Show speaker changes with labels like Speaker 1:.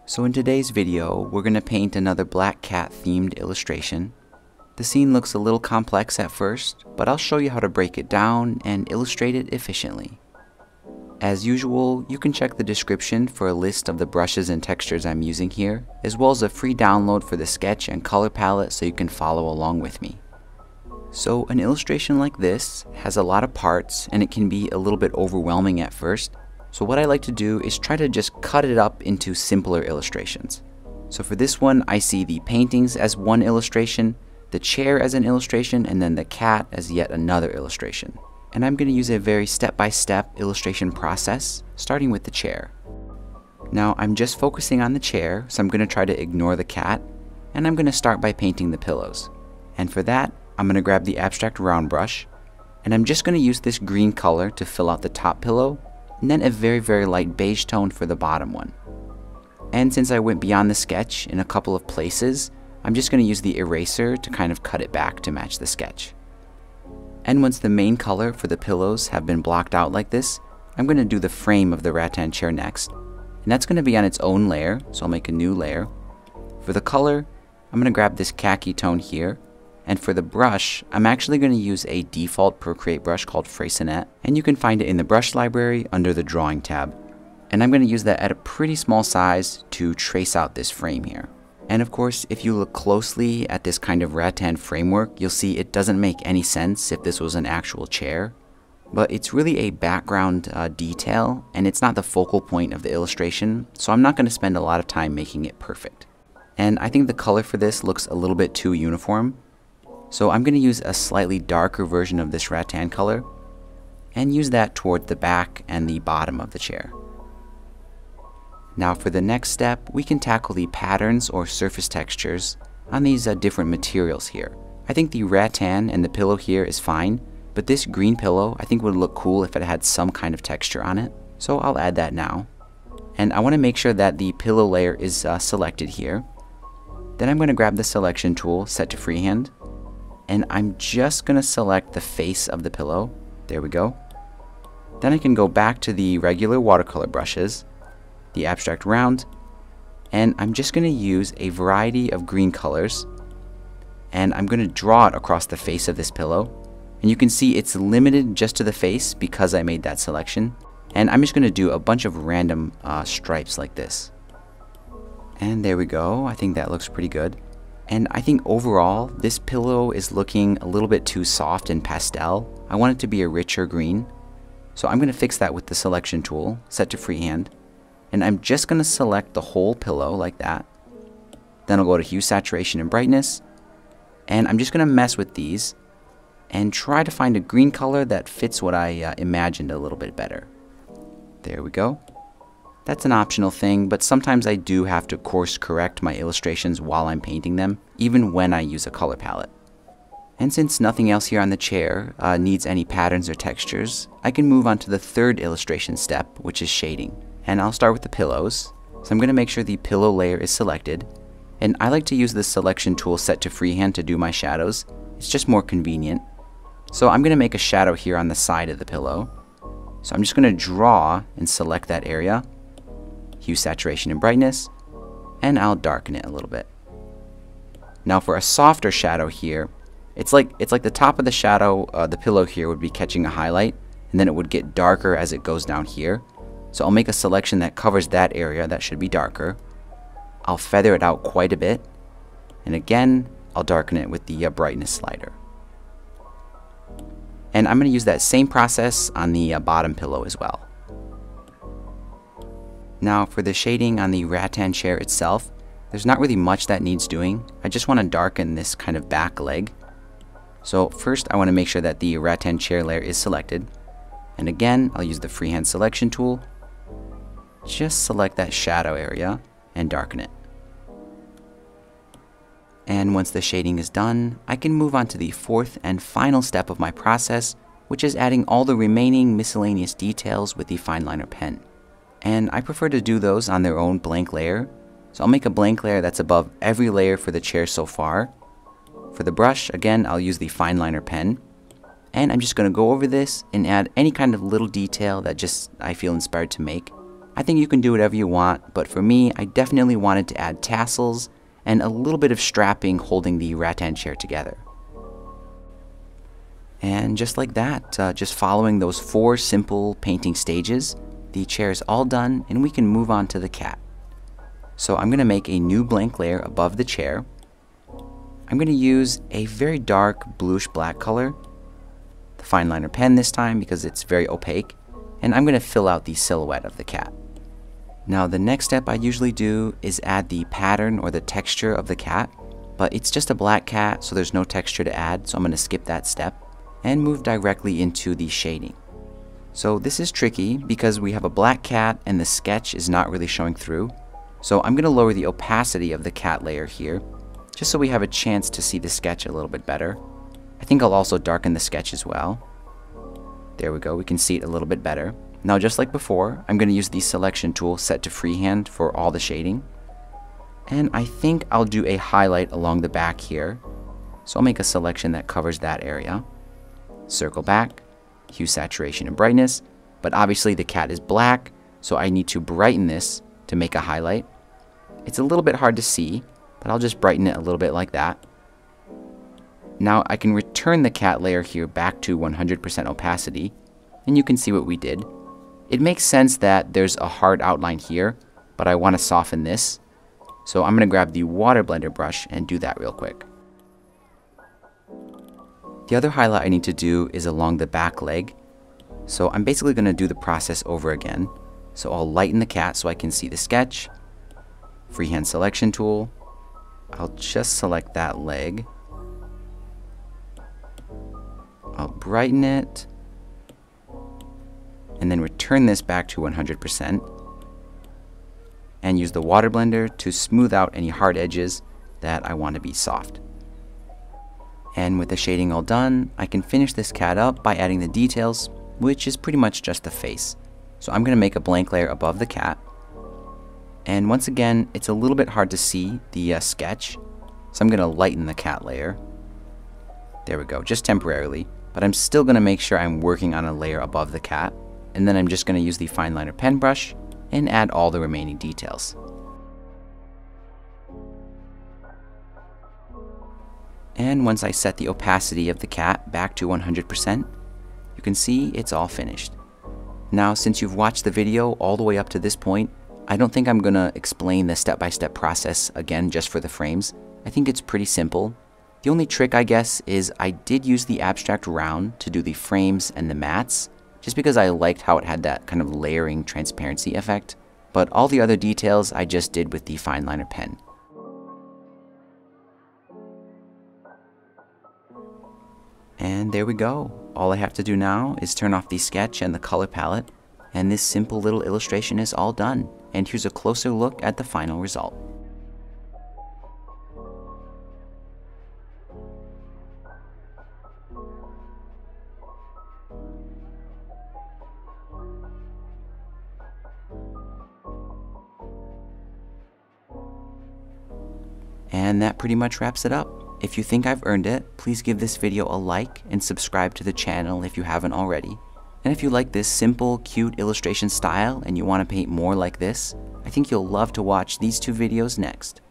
Speaker 1: So in today's video, we're going to paint another black cat themed illustration. The scene looks a little complex at first, but I'll show you how to break it down and illustrate it efficiently. As usual, you can check the description for a list of the brushes and textures I'm using here, as well as a free download for the sketch and color palette so you can follow along with me. So an illustration like this has a lot of parts and it can be a little bit overwhelming at first. So what I like to do is try to just cut it up into simpler illustrations. So for this one, I see the paintings as one illustration, the chair as an illustration, and then the cat as yet another illustration. And I'm going to use a very step-by-step illustration process, starting with the chair. Now I'm just focusing on the chair, so I'm going to try to ignore the cat, and I'm going to start by painting the pillows. And for that, I'm going to grab the abstract round brush, and I'm just going to use this green color to fill out the top pillow, and then a very light beige tone for the bottom one. And since I went beyond the sketch in a couple of places, I'm just going to use the eraser to kind of cut it back to match the sketch. And once the main color for the pillows have been blocked out like this, I'm going to do the frame of the rattan chair next. And that's going to be on its own layer, so I'll make a new layer. For the color, I'm going to grab this khaki tone here. And for the brush, I'm actually going to use a default Procreate brush called Freycinet, and you can find it in the brush library under the drawing tab. And I'm going to use that at a pretty small size to trace out this frame here. And of course, if you look closely at this kind of rattan framework, you'll see it doesn't make any sense if this was an actual chair. But it's really a background detail, and it's not the focal point of the illustration, so I'm not going to spend a lot of time making it perfect. And I think the color for this looks a little bit too uniform. So I'm going to use a slightly darker version of this rattan color and use that toward the back and the bottom of the chair. Now for the next step, we can tackle the patterns or surface textures on these different materials here. I think the rattan and the pillow here is fine, but this green pillow I think would look cool if it had some kind of texture on it. So I'll add that now. And I want to make sure that the pillow layer is selected here. Then I'm going to grab the selection tool set to freehand. And I'm just going to select the face of the pillow. There we go. Then I can go back to the regular watercolor brushes, the abstract round, and I'm just going to use a variety of green colors, and I'm going to draw it across the face of this pillow. And you can see it's limited just to the face because I made that selection. And I'm just going to do a bunch of random stripes like this. And there we go. I think that looks pretty good. And I think overall, this pillow is looking a little bit too soft and pastel. I want it to be a richer green. So I'm going to fix that with the selection tool, set to freehand. And I'm just going to select the whole pillow like that. Then I'll go to hue, saturation, and brightness. And I'm just going to mess with these and try to find a green color that fits what I imagined a little bit better. There we go. That's an optional thing, but sometimes I do have to course correct my illustrations while I'm painting them, even when I use a color palette. And since nothing else here on the chair needs any patterns or textures, I can move on to the third illustration step, which is shading. And I'll start with the pillows. So I'm going to make sure the pillow layer is selected. And I like to use the selection tool set to freehand to do my shadows. It's just more convenient. So I'm going to make a shadow here on the side of the pillow. So I'm just going to draw and select that area. Hue, saturation, and brightness, and I'll darken it a little bit. Now for a softer shadow here, it's like the top of the shadow, the pillow here would be catching a highlight, and then it would get darker as it goes down here. So I'll make a selection that covers that area that should be darker. I'll feather it out quite a bit, and again, I'll darken it with the brightness slider. And I'm going to use that same process on the bottom pillow as well. Now for the shading on the rattan chair itself, there's not really much that needs doing. I just want to darken this kind of back leg. So first I want to make sure that the rattan chair layer is selected. And again, I'll use the freehand selection tool. Just select that shadow area and darken it. And once the shading is done, I can move on to the fourth and final step of my process, which is adding all the remaining miscellaneous details with the fine liner pen. And I prefer to do those on their own blank layer. So I'll make a blank layer that's above every layer for the chair so far. For the brush, again, I'll use the fine liner pen. And I'm just going to go over this and add any kind of little detail that I feel inspired to make. I think you can do whatever you want, but for me, I definitely wanted to add tassels and a little bit of strapping holding the rattan chair together. And just like that, just following those 4 simple painting stages, the chair is all done and we can move on to the cat. So I'm going to make a new blank layer above the chair. I'm going to use a very dark bluish black color, the fine liner pen this time because it's very opaque, and I'm going to fill out the silhouette of the cat. Now the next step I usually do is add the pattern or the texture of the cat, but it's just a black cat so there's no texture to add, so I'm going to skip that step and move directly into the shading. So this is tricky because we have a black cat and the sketch is not really showing through. So I'm going to lower the opacity of the cat layer here, just so we have a chance to see the sketch a little bit better. I think I'll also darken the sketch as well. There we go, we can see it a little bit better. Now just like before, I'm going to use the selection tool set to freehand for all the shading. And I think I'll do a highlight along the back here. So I'll make a selection that covers that area. Circle back, hue, saturation, and brightness. But obviously the cat is black, so I need to brighten this to make a highlight. It's a little bit hard to see, but I'll just brighten it a little bit like that. Now I can return the cat layer here back to 100% opacity, and you can see what we did. It makes sense that there's a hard outline here, but I want to soften this. So I'm going to grab the water blender brush and do that real quick. The other highlight I need to do is along the back leg. So I'm basically going to do the process over again. So I'll lighten the cat so I can see the sketch. Freehand selection tool. I'll just select that leg. I'll brighten it. And then return this back to 100%. And use the water blender to smooth out any hard edges that I want to be soft. And with the shading all done, I can finish this cat up by adding the details, which is pretty much just the face. So I'm going to make a blank layer above the cat. And once again, it's a little bit hard to see the sketch, so I'm going to lighten the cat layer. There we go, just temporarily. But I'm still going to make sure I'm working on a layer above the cat. And then I'm just going to use the fine liner pen brush and add all the remaining details. And once I set the opacity of the cat back to 100%, you can see it's all finished. Now, since you've watched the video all the way up to this point, I don't think I'm going to explain the step-by-step process again just for the frames. I think it's pretty simple. The only trick, I guess, is I did use the abstract round to do the frames and the mats, just because I liked how it had that kind of layering transparency effect. But all the other details I just did with the fine liner pen. And there we go. All I have to do now is turn off the sketch and the color palette, and this simple little illustration is all done. And here's a closer look at the final result. And that pretty much wraps it up. If you think I've earned it, please give this video a like and subscribe to the channel if you haven't already. And if you like this simple, cute illustration style and you want to paint more like this, I think you'll love to watch these 2 videos next.